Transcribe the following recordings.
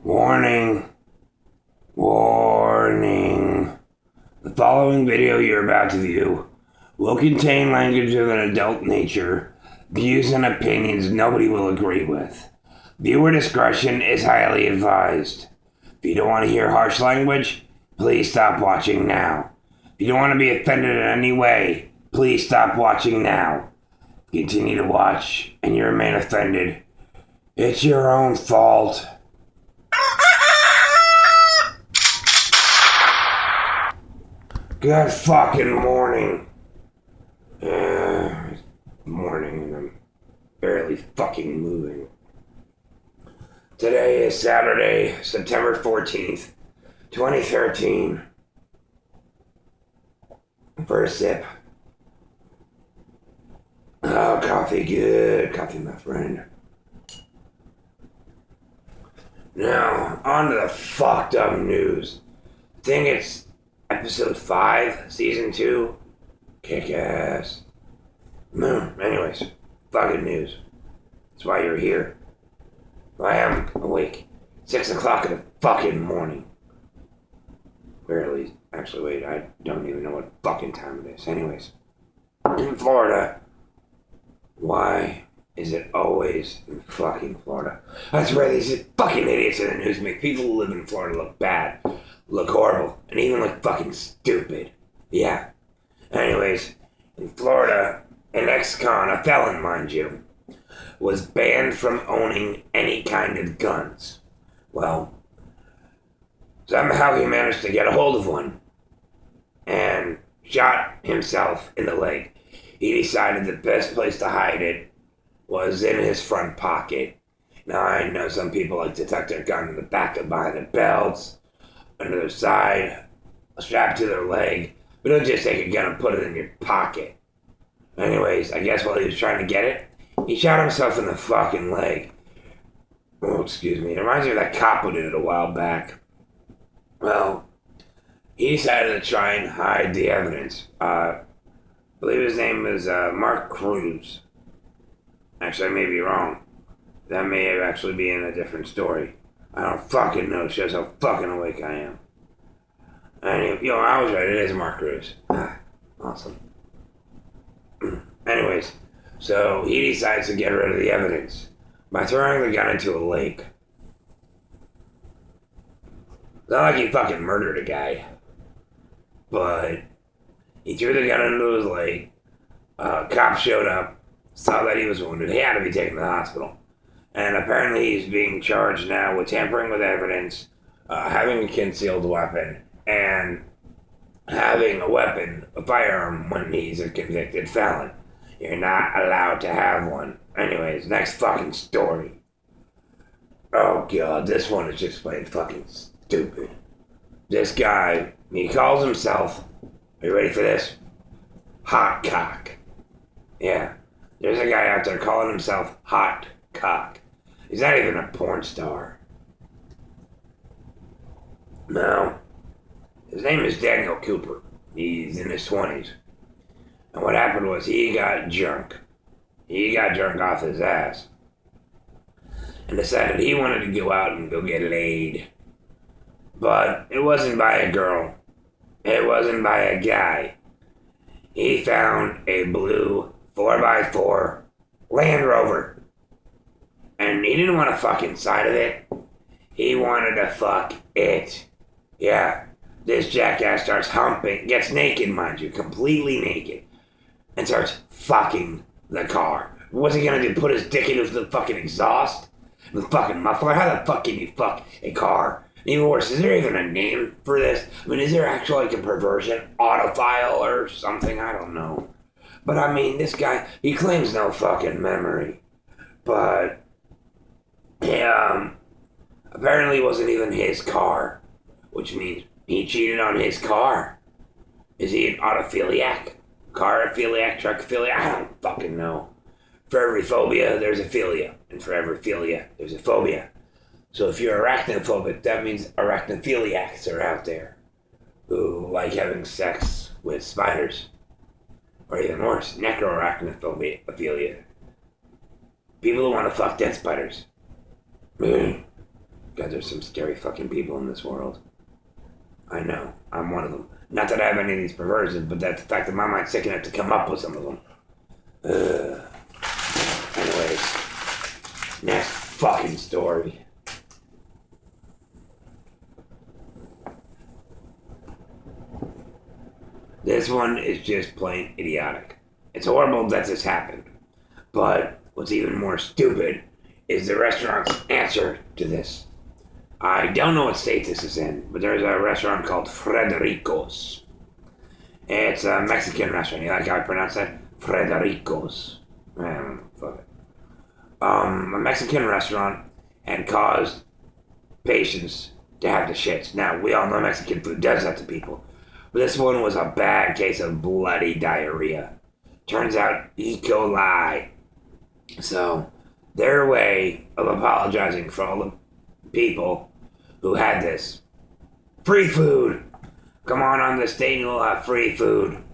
Warning. Warning. The following video you're about to view will contain language of an adult nature, views and opinions nobody will agree with. Viewer discretion is highly advised. If you don't want to hear harsh language, please stop watching now. If you don't want to be offended in any way, please stop watching now. Continue to watch and you remain offended. It's your own fault. Good fucking morning. Morning and I'm barely fucking moving. Today is Saturday, September 14th, 2013. First sip. Oh, coffee, good. Coffee, my friend. Now, on to the fucked up news. I think it's episode 5, season 2. Kick ass. Anyways, fucking news. That's why you're here. I am awake. 6 o'clock in the fucking morning. Barely. Actually, wait, I don't even know what fucking time it is. Anyways, in Florida. Why is it always in fucking Florida? That's where these fucking idiots in the news make people who live in Florida look bad, look horrible, and even look fucking stupid. Yeah. Anyways, in Florida, an ex-con, a felon mind you, was banned from owning any kind of guns. Well, somehow he managed to get a hold of one and shot himself in the leg. He decided the best place to hide it was in his front pocket. Now, I know some people like to tuck their gun in the back of behind their belts, under their side, strapped to their leg, but don't just take a gun and put it in your pocket. Anyways, I guess while he was trying to get it, he shot himself in the fucking leg. Oh, excuse me. It reminds me of that cop who did it a while back. Well, he decided to try and hide the evidence. I believe his name is Mark Cruz. Actually, I may be wrong. That may have actually be in a different story. I don't fucking know. It shows how fucking awake I am. And, I was right. It is Mark Cruz. Awesome. Anyways, so he decides to get rid of the evidence by throwing the gun into a lake. It's not like he fucking murdered a guy, but he threw the gun into his leg. Cops showed up, saw that he was wounded. He had to be taken to the hospital. And apparently he's being charged now with tampering with evidence, having a concealed weapon, and having a firearm when he's a convicted felon. You're not allowed to have one. Anyways, next fucking story. Oh god, this one is just plain fucking stupid. This guy, he calls himself, are you ready for this? Hot Cock. Yeah, there's a guy out there calling himself Hot Cock. He's not even a porn star. No. His name is Daniel Cooper. He's in his 20s. And what happened was he got drunk. He got drunk off his ass. And decided he wanted to go out and go get laid. But it wasn't by a girl. It wasn't by a guy. He found a blue 4x4 Land Rover. And he didn't want to fuck inside of it. He wanted to fuck it. Yeah. This jackass starts humping, gets naked, mind you, completely naked, and starts fucking the car. What's he gonna do? Put his dick into the fucking exhaust? The fucking muffler? How the fuck can you fuck a car? And even worse, is there even a name for this? I mean, is there actually like a perversion? Autophile or something? I don't know. But I mean, this guy, he claims no fucking memory. But, apparently it wasn't even his car, which means he cheated on his car. Is he an autophiliac? Car-aphiliac? Truck-aphiliac? I don't fucking know. For every phobia, there's a philia. And for every philia, there's a phobia. So if you're arachnophobic, that means arachnophiliacs are out there who like having sex with spiders. Or even worse, necroarachnophilia. People who want to fuck dead spiders. God God, there's some scary fucking people in this world. I know. I'm one of them. Not that I have any of these perversions, but that's the fact that my mind's sick enough to come up with some of them. Anyways. Next fucking story. This one is just plain idiotic. It's horrible that this happened. But what's even more stupid is the restaurant's answer to this. I don't know what state this is in, but there's a restaurant called Frederico's. It's a Mexican restaurant. You like how I pronounce that? Frederico's. Fuck it. A Mexican restaurant and caused patients to have the shits. Now, we all know Mexican food does that to people. But this one was a bad case of bloody diarrhea. Turns out, E. coli. So, their way of apologizing for all the people who had this. Free food! Come on the state and you'll have free food.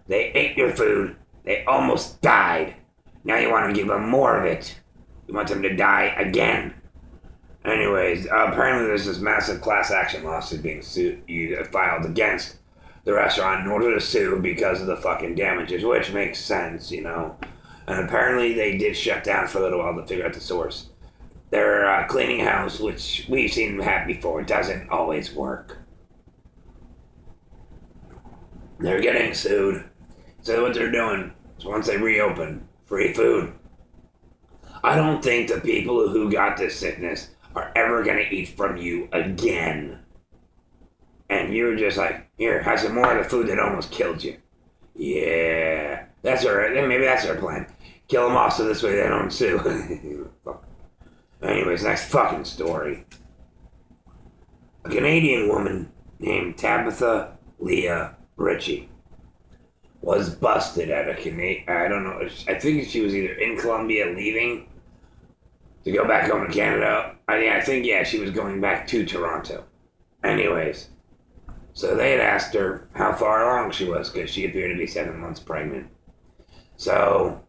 They ate your food. They almost died. Now you want to give them more of it. You want them to die again. Anyways, apparently there's this massive class action lawsuit being filed against the restaurant in order to sue because of the fucking damages, which makes sense, you know. And apparently they did shut down for a little while to figure out the source. They're cleaning house, which we've seen happen before. It doesn't always work. They're getting sued. So what they're doing is once they reopen, free food. I don't think the people who got this sickness are ever going to eat from you again. And you're just like, here, have some more of the food that almost killed you. Yeah, that's alright. Maybe that's their plan. Kill them off so this way they don't sue. Anyways, next fucking story. A Canadian woman named Tabitha Leah Ritchie was busted at a I don't know, I think she was either in Colombia leaving to go back home to Canada. I think she was going back to Toronto. Anyways, so they had asked her how far along she was because she appeared to be 7 months pregnant. So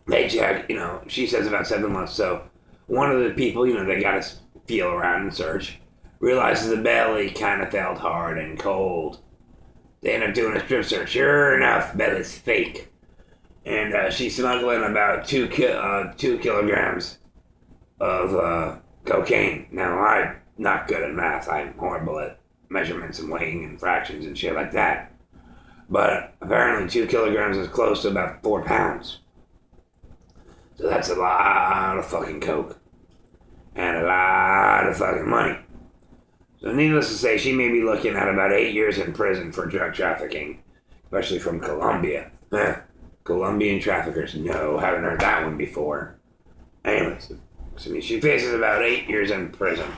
they checked, she says about 7 months. So one of the people, they got to feel around and search, realizes the belly kind of felt hard and cold. They end up doing a strip search. Sure enough, belly's fake. And she's smuggling about 2 kilograms of cocaine. Now, I'm not good at math. I'm horrible at measurements and weighing and fractions and shit like that. But apparently 2 kilograms is close to about 4 pounds. So that's a lot of fucking coke. And a lot of fucking money. So needless to say, she may be looking at about 8 years in prison for drug trafficking. Especially from Colombia. Colombian traffickers, no, haven't heard that one before. Anyways, she faces about 8 years in prison.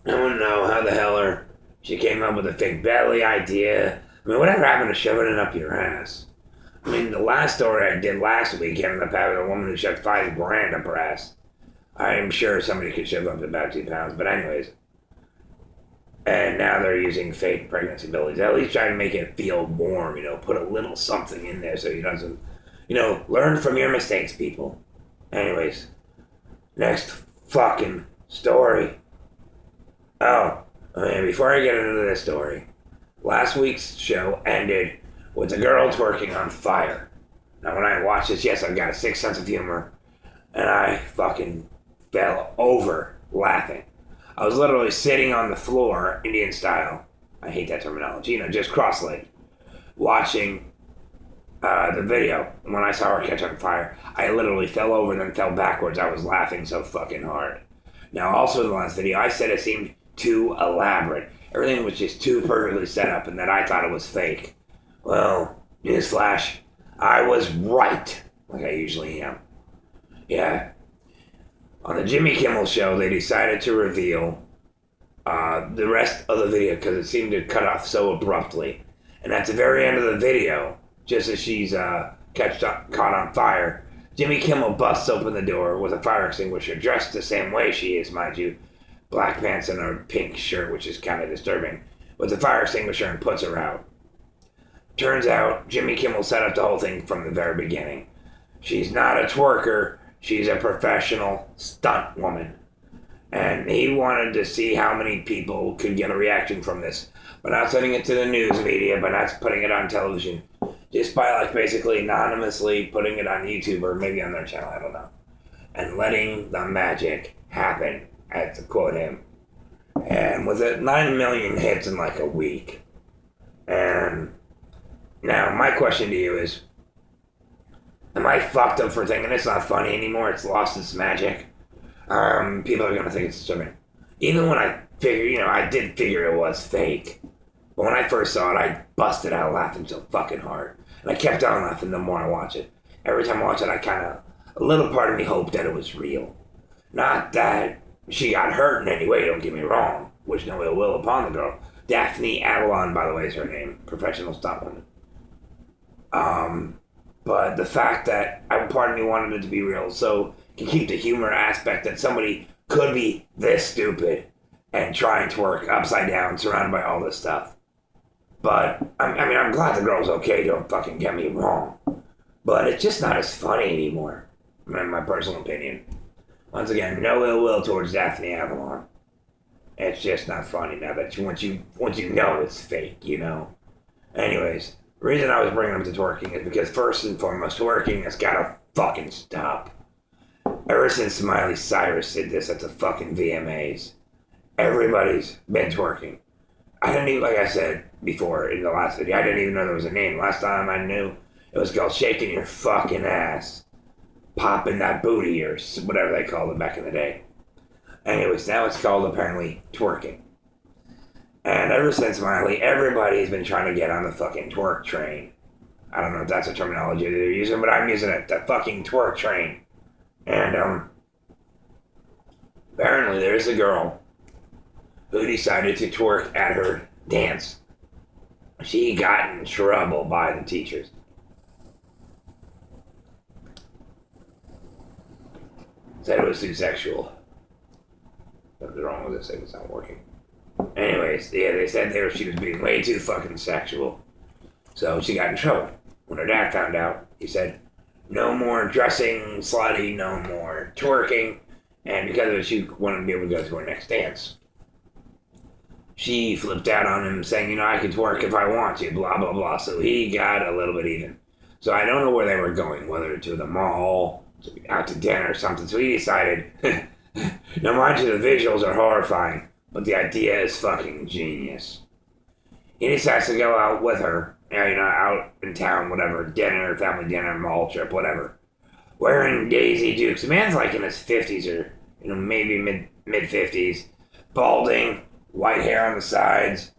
I want to know how the hell she came up with a fake belly idea. I mean, whatever happened to shoving it up your ass? I mean, the last story I did last week ended up having a woman who shoved $5,000 up her ass. I'm sure somebody could shove up to about 2 pounds, but anyways. And now they're using fake pregnancy bellies. At least try to make it feel warm, put a little something in there so he doesn't, learn from your mistakes, people. Anyways, next fucking story. Before I get into this story, last week's show ended with a girl twerking on fire. Now when I watched this, yes, I've got a sick sense of humor, and I fucking fell over laughing. I was literally sitting on the floor, Indian style. I hate that terminology, just cross-legged, watching the video. When I saw her catch on fire, I literally fell over and then fell backwards. I was laughing so fucking hard. Now, also in the last video, I said it seemed too elaborate. Everything was just too perfectly set up and that I thought it was fake. Well, newsflash, I was right, like I usually am. Yeah. On the Jimmy Kimmel show, they decided to reveal the rest of the video because it seemed to cut off so abruptly. And at the very end of the video, just as she's caught on fire, Jimmy Kimmel busts open the door with a fire extinguisher, dressed the same way she is, mind you. Black pants and a pink shirt, which is kind of disturbing, with the fire extinguisher and puts her out. Turns out, Jimmy Kimmel set up the whole thing from the very beginning. She's not a twerker. She's a professional stunt woman. And he wanted to see how many people could get a reaction from this. But not sending it to the news media, but not putting it on television. Just by like basically anonymously putting it on YouTube or maybe on their channel, I don't know. And letting the magic happen, to quote him. And with it, 9 million hits in like a week. And now my question to you is, am I fucked up for thinking it's not funny anymore? It's lost its magic. People are going to think it's something. Even when I figured, I did figure it was fake. But when I first saw it, I busted out laughing so fucking hard. And I kept on laughing the more I watch it. Every time I watch it, a little part of me hoped that it was real. Not that she got hurt in any way, don't get me wrong. Wish no ill will upon the girl. Daphne Avalon, by the way, is her name. Professional stuntwoman. But the fact that part of me wanted it to be real, so to keep the humor aspect that somebody could be this stupid and trying to work upside down, surrounded by all this stuff. But, I'm glad the girl's okay, don't fucking get me wrong. But it's just not as funny anymore, in my personal opinion. Once again, no ill will towards Daphne Avalon. It's just not funny now that once you know it's fake, Anyways, the reason I was bringing them to twerking is because first and foremost, twerking has gotta fucking stop. Ever since Miley Cyrus did this at the fucking VMAs, everybody's been twerking. I didn't even, like I said before in the last video, I didn't even know there was a name. Last time I knew, it was called shaking your fucking ass. Popping that booty or whatever they called it back in the day. Anyways, now it's called apparently twerking. And ever since Miley, everybody's been trying to get on the fucking twerk train. I don't know if that's a terminology they're using, but I'm using it, the fucking twerk train. And apparently there's a girl who decided to twerk at her dance. She got in trouble by the teachers. Said it was too sexual. Something's wrong with this thing, it's not working. Anyways, yeah, they said she was being way too fucking sexual. So she got in trouble. When her dad found out, he said, no more dressing slutty, no more twerking. And because of it, she wanted to be able to go to her next dance. She flipped out on him saying, I can twerk if I want to, blah, blah, blah. So he got a little bit even. So I don't know where they were going, whether to the mall, out to dinner or something. So he decided, now mind you, the visuals are horrifying, but the idea is fucking genius. He decides to go out with her, out in town, whatever, dinner, family dinner, mall trip, whatever, wearing Daisy Dukes. The man's like in his 50s or, maybe mid-50s, balding, white hair on the sides.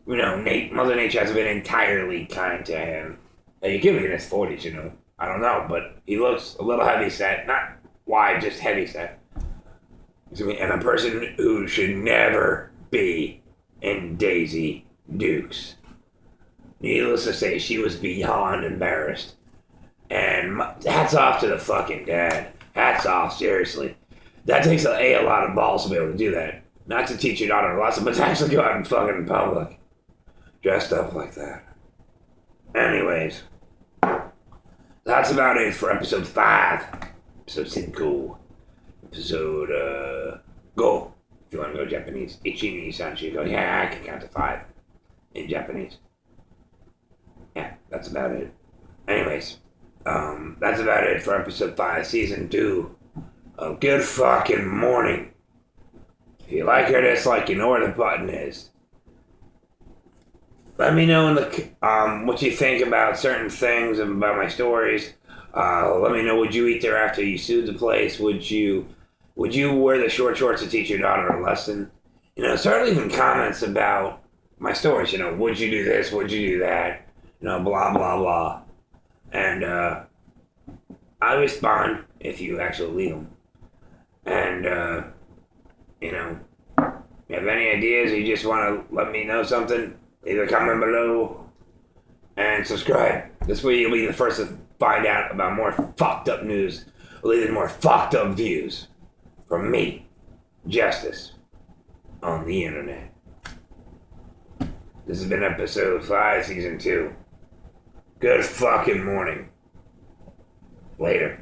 Mother Nature hasn't been entirely kind to him. Now, you could be in his 40s, I don't know, but he looks a little heavy set. Not wide, just heavy set. And a person who should never be in Daisy Dukes. Needless to say, she was beyond embarrassed. And hats off to the fucking dad. Hats off, seriously. That takes a lot of balls to be able to do that. Not to teach your daughter a lesson, but to actually go out in fucking public. Dressed up like that. Anyways. That's about it for episode 5. Episode 5. Episode, go. If you want to go Japanese. Ichi ni san, you go, yeah, I can count to 5 in Japanese. Yeah, that's about it. Anyways, that's about it for episode 5, season 2 of Good Fucking Morning. If you like or dislike, you know where the button is. Let me know in the what you think about certain things and about my stories. Let me know, would you eat there after you sued the place? Would you wear the short shorts to teach your daughter a lesson? Start leaving comments about my stories. Would you do this? Would you do that? Blah, blah, blah. And I respond if you actually leave them. And, if you have any ideas or you just want to let me know something, leave a comment below and subscribe. This way you'll be the first to find out about more fucked up news or even more fucked up views from me, Justice, on the internet. This has been episode 5, season 2. Good fucking morning. Later.